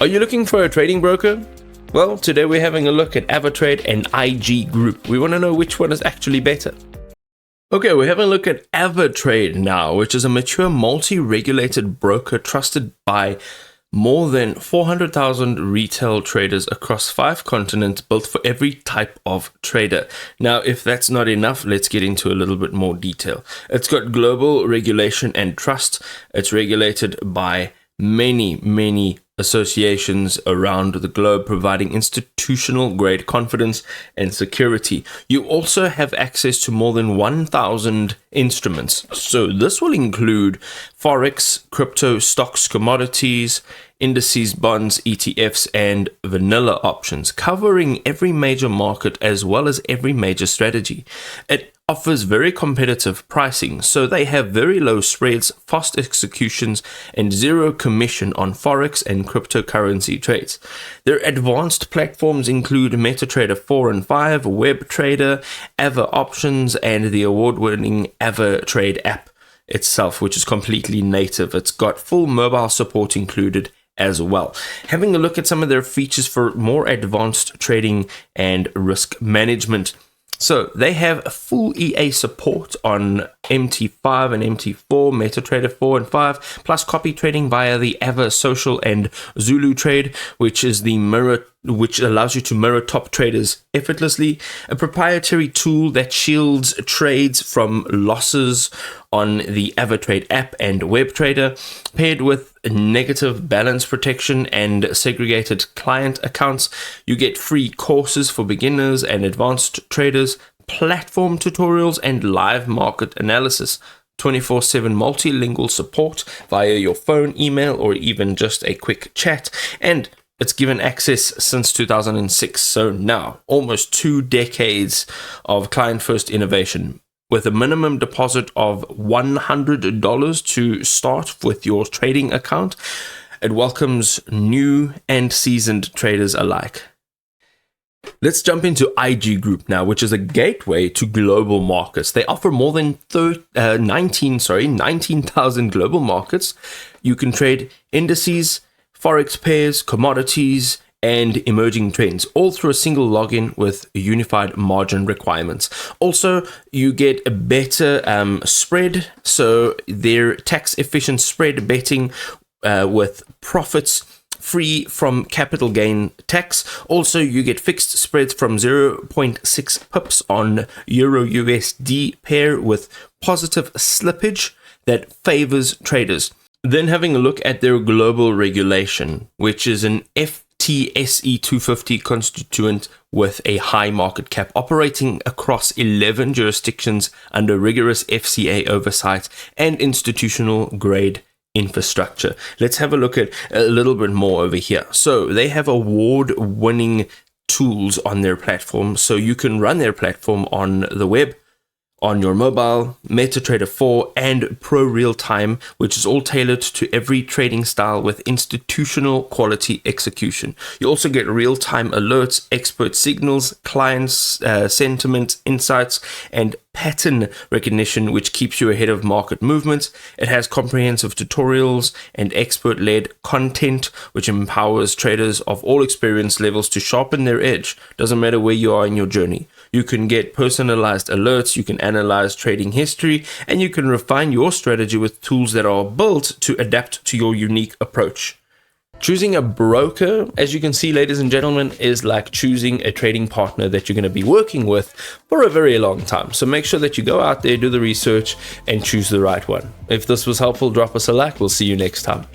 Are you looking for a trading broker? Well, today we're having a look at AvaTrade and IG Group. We want to know which one is actually better. Okay, we're having a look at AvaTrade now, which is a mature multi-regulated broker trusted by more than 400,000 retail traders across 5 continents, built for every type of trader. Now, if that's not enough, let's get into a little bit more detail. It's got global regulation and trust. It's regulated by many associations around the globe, providing institutional grade confidence and security. You also have access to more than 1,000 instruments. So this will include Forex, crypto, stocks, commodities, indices, bonds, ETFs, and vanilla options, covering every major market as well as every major strategy. It offers very competitive pricing, so they have very low spreads, fast executions, and zero commission on Forex and cryptocurrency trades. Their advanced platforms include MetaTrader 4 and 5, WebTrader, Ava Options, and the award-winning AvaTrade app itself, which is completely native. It's got full mobile support included as well. Having a look at some of their features for more advanced trading and risk management. So they have full EA support on MT5 and MT4, MetaTrader 4 and 5, plus copy trading via the Ava Social and Zulu Trade, which allows you to mirror top traders effortlessly. A proprietary tool that shields trades from losses on the AvaTrade app and WebTrader, paired with negative balance protection and segregated client accounts. You get free courses for beginners and advanced traders, platform tutorials, and live market analysis. 24/7 multilingual support via your phone, email, or even just a quick chat. And it's given access since 2006, so now almost 2 decades of client-first innovation. With a minimum deposit of $100 to start with your trading account, it welcomes new and seasoned traders alike. Let's jump into IG Group now, which is a gateway to global markets. They offer more than 19,000 global markets. You can trade indices, Forex pairs, commodities, and emerging trends, all through a single login with unified margin requirements. Also, you get a better spread, so their tax-efficient spread betting with profits free from capital gain tax. Also, you get fixed spreads from 0.6 pips on Euro USD pair with positive slippage that favors traders. Then having a look at their global regulation, which is an FTSE 250 constituent with a high market cap, operating across 11 jurisdictions under rigorous FCA oversight and institutional grade infrastructure. Let's have a look at a little bit more over here. So they have award-winning tools on their platform, so you can run their platform on the web, on your mobile, MetaTrader 4, and Pro Real Time, which is all tailored to every trading style with institutional quality execution. You also get real-time alerts, expert signals, clients' sentiment, insights, and pattern recognition, which keeps you ahead of market movements. It has comprehensive tutorials and expert-led content, which empowers traders of all experience levels to sharpen their edge. Doesn't matter where you are in your journey. You can get personalized alerts, you can analyze trading history, and you can refine your strategy with tools that are built to adapt to your unique approach. Choosing a broker, as you can see, ladies and gentlemen, is like choosing a trading partner that you're going to be working with for a very long time. So make sure that you go out there, do the research, and choose the right one. If this was helpful, drop us a like. We'll see you next time.